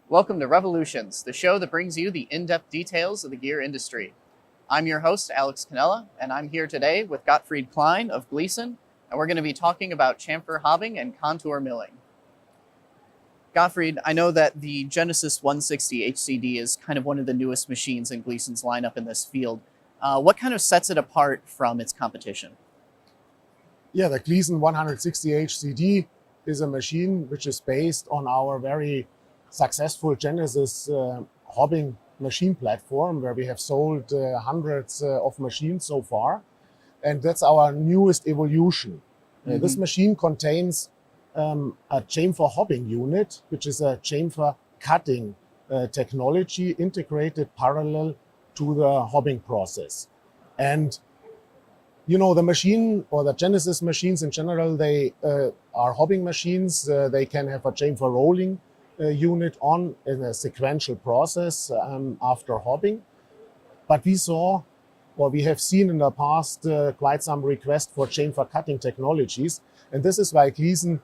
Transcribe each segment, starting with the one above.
Welcome to Revolutions, the show that brings you the in-depth details of the gear industry. I'm your host, Alex Canella, and I'm here today with Gottfried Klein of Gleason, and we're going to be talking about chamfer hobbing and contour milling. Gottfried, I know that the Genesis 160 HCD is kind of one of the newest machines in Gleason's lineup in this field. What kind of sets it apart from its competition? Yeah, the Gleason 160 HCD is a machine which is based on our very successful Genesis hobbing machine platform, where we have sold hundreds of machines so far. And that's our newest evolution. This machine contains a chamfer hobbing unit, which is a chamfer cutting technology integrated parallel to the hobbing process. And you know, the machine or the Genesis machines in general, they are hobbing machines. They can have a chamfer rolling unit on in a sequential process after hobbing. But we have seen in the past quite some requests for chamfer cutting technologies. And this is why Gleason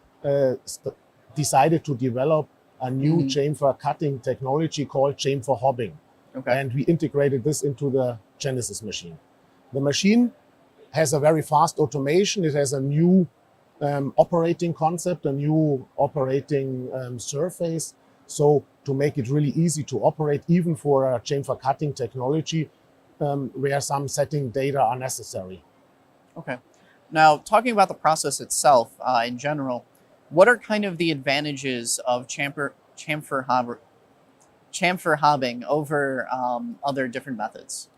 decided to develop a new chamfer cutting technology called Chamfer Hobbing. Okay. And we integrated this into the Genesis machine. The machine has a very fast automation. It has a new operating concept, a new operating surface. So to make it really easy to operate, even for a chamfer cutting technology, where some setting data are necessary. Okay. Now, talking about the process itself in general, what are kind of the advantages of chamfer hobbing over other different methods?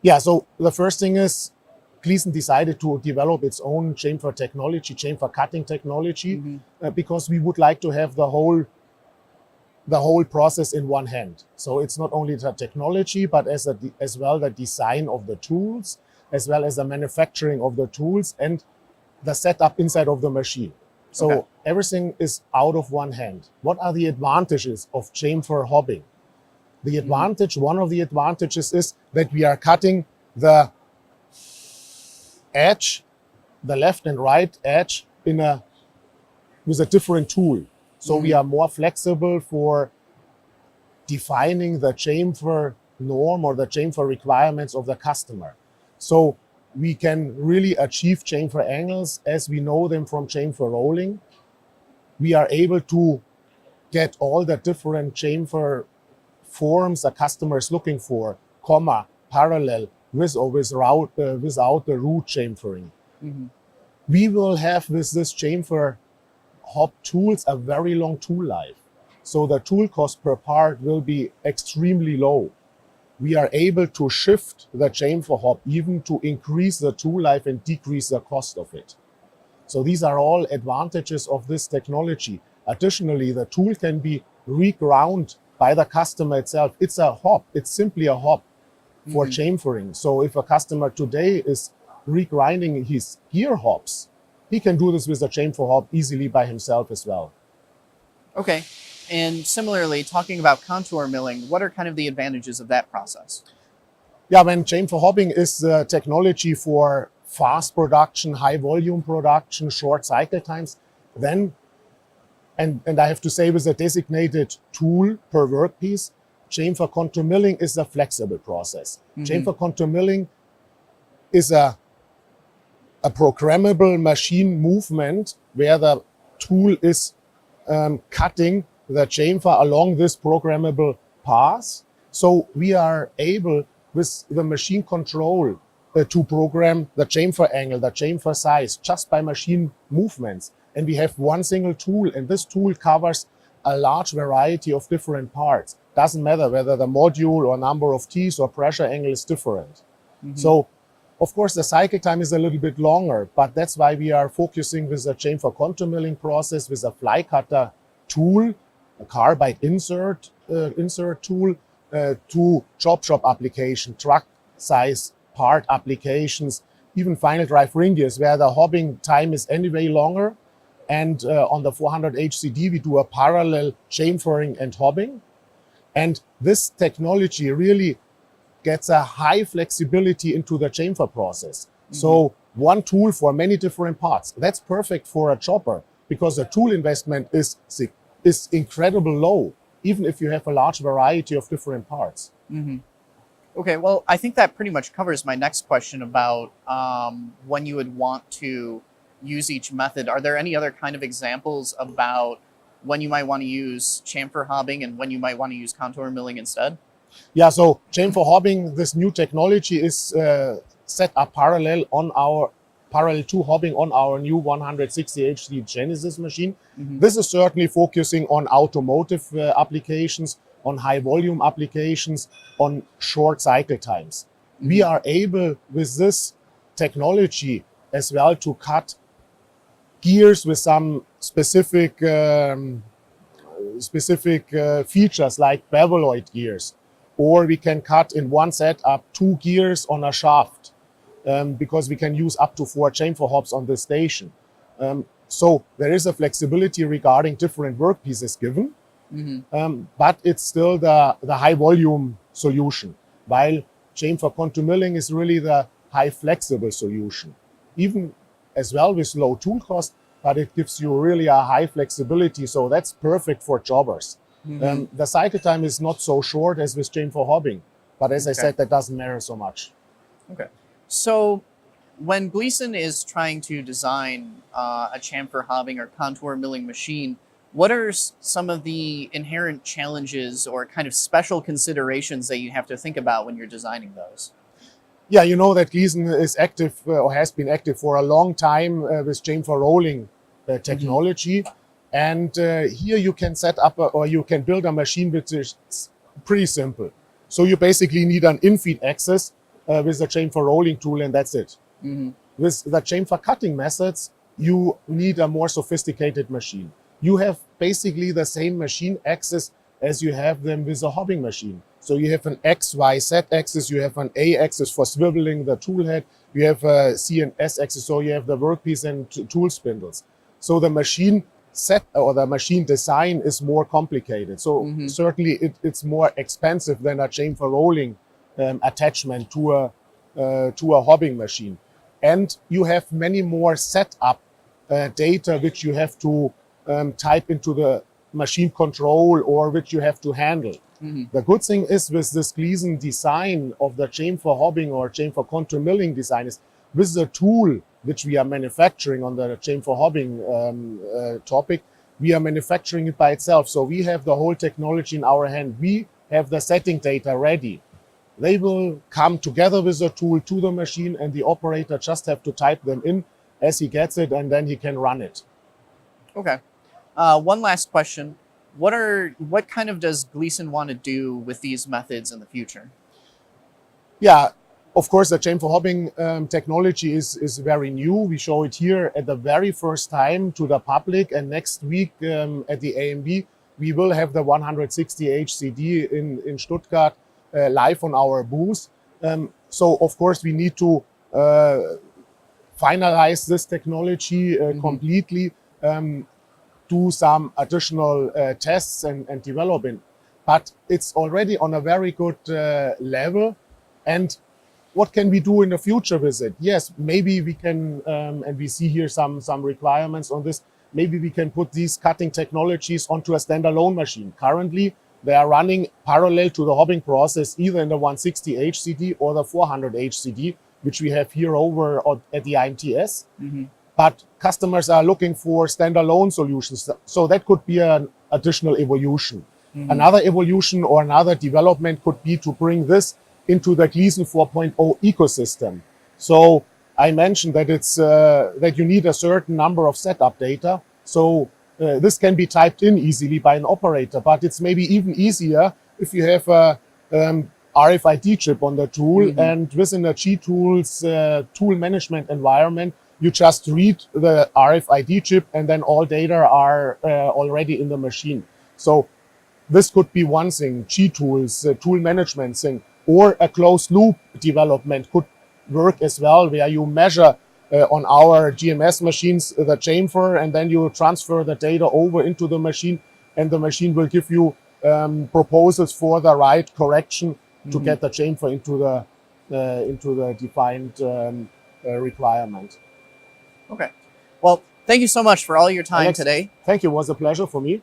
Yeah, so the first thing is Gleason decided to develop its own chamfer technology, chamfer cutting technology, because we would like to have the whole process in one hand. So it's not only the technology, but as well the design of the tools, as well as the manufacturing of the tools and the setup inside of the machine. So everything is out of one hand. What are the advantages of chamfer hobbing? The advantage, one of the advantages is that we are cutting the edge, the left and right edge, with a different tool. So we are more flexible for defining the chamfer norm or the chamfer requirements of the customer. So we can really achieve chamfer angles as we know them from chamfer rolling. We are able to get all the different chamfer forms the customer is looking for, parallel, with or without the root chamfering. We will have with this chamfer hob tools a very long tool life. So the tool cost per part will be extremely low. We are able to shift the chamfer hob even to increase the tool life and decrease the cost of it. So these are all advantages of this technology. Additionally, the tool can be reground by the customer itself. It's a hob. It's simply a hob for chamfering. So if a customer today is regrinding his gear hobs, he can do this with a chamfer hob easily by himself as well. Okay. And similarly, talking about contour milling, what are kind of the advantages of that process? Yeah, when chamfer hobbing is the technology for fast production, high volume production, short cycle times, then, and I have to say with a designated tool per workpiece, chamfer contour milling is a flexible process. Chamfer contour milling is a programmable machine movement where the tool is cutting the chamfer along this programmable path. So we are able, with the machine control, to program the chamfer angle, the chamfer size, just by machine movements. And we have one single tool, and this tool covers a large variety of different parts. Doesn't matter whether the module or number of teeth or pressure angle is different. So, of course, the cycle time is a little bit longer, but that's why we are focusing with the chamfer contour milling process with a fly cutter tool, a carbide insert tool, to job shop application, truck size part applications, even final drive ring gears, where the hobbing time is anyway longer. And on the 400 HCD, we do a parallel chamfering and hobbing. And this technology really gets a high flexibility into the chamfer process. So one tool for many different parts. That's perfect for a chopper because the tool investment is incredibly low. even if you have a large variety of different parts. Mm-hmm. Okay, well, I think that pretty much covers my next question about when you would want to use each method. Are there any other kind of examples about when you might want to use chamfer hobbing and when you might want to use contour milling instead? Yeah, so chamfer hobbing, this new technology is set up parallel to hobbing on our new 160 HD Genesis machine. Mm-hmm. This is certainly focusing on automotive applications, on high volume applications, on short cycle times. Mm-hmm. We are able with this technology as well to cut gears with some specific features like beveloid gears, or we can cut in one set up 2 gears on a shaft because we can use up to 4 chamfer hobs on the station. So there is a flexibility regarding different workpieces given. Mm-hmm. But it's still the high volume solution, while chamfer contour milling is really the high flexible solution. Even as well with low tool cost, but it gives you really a high flexibility. So that's perfect for jobbers. Mm-hmm. The cycle time is not so short as with chamfer hobbing, but as I said, that doesn't matter so much. Okay. So when Gleason is trying to design a chamfer hobbing or contour milling machine, what are some of the inherent challenges or kind of special considerations that you have to think about when you're designing those? Yeah, you know that Gleason is active or has been active for a long time with chamfer rolling technology. Mm-hmm. And here you can set up or you can build a machine which is pretty simple. So you basically need an in-feed axis with a chamfer rolling tool, and that's it. Mm-hmm. With the chamfer cutting methods, you need a more sophisticated machine. You have basically the same machine axis as you have them with a hobbing machine. So you have an X, Y, Z axis, you have an A axis for swiveling the tool head, you have a C and S axis, so you have the workpiece and tool spindles. So the machine set or the machine design is more complicated. So mm-hmm. certainly it's more expensive than a chamfer rolling attachment to a hobbing machine. And you have many more setup data which you have to type into the machine control or which you have to handle. Mm-hmm. The good thing is with this Gleason design of the chamfer hobbing or chamfer contour milling design is with the tool which we are manufacturing on the chamfer hobbing topic, we are manufacturing it by itself. So we have the whole technology in our hand. We have the setting data ready. They will come together with the tool to the machine and the operator just have to type them in as he gets it and then he can run it. Okay. One last question. What kind of does Gleason want to do with these methods in the future? Yeah, of course, the chamfer hobbing technology is very new. We show it here at the very first time to the public, and next week at the AMB, we will have the 160 HCD in Stuttgart live on our booth. So, of course, we need to finalize this technology completely. Do some additional tests and development. But it's already on a very good level. And what can we do in the future with it? Yes, maybe we can, and we see here some requirements on this, maybe we can put these cutting technologies onto a standalone machine. Currently, they are running parallel to the hobbing process, either in the 160 HCD or the 400 HCD, which we have here over at the IMTS. Mm-hmm. But customers are looking for standalone solutions. So that could be an additional evolution. Mm-hmm. Another evolution or another development could be to bring this into the Gleason 4.0 ecosystem. So I mentioned that it's that you need a certain number of setup data. So this can be typed in easily by an operator, but it's maybe even easier if you have a RFID chip on the tool, mm-hmm. and within the G-Tools tool management environment, you just read the RFID chip and then all data are already in the machine. So this could be one thing, G-Tools, tool management thing, or a closed loop development could work as well, where you measure on our GMS machines the chamfer and then you transfer the data over into the machine and the machine will give you proposals for the right correction mm-hmm. to get the chamfer into the defined requirement. Okay. Well, thank you so much for all your time Alex, today. Thank you. It was a pleasure for me.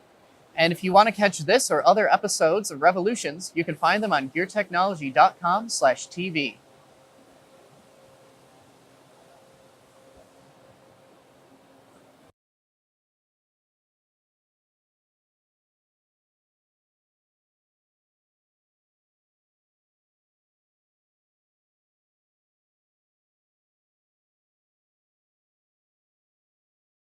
And if you want to catch this or other episodes of Revolutions, you can find them on geartechnology.com/TV.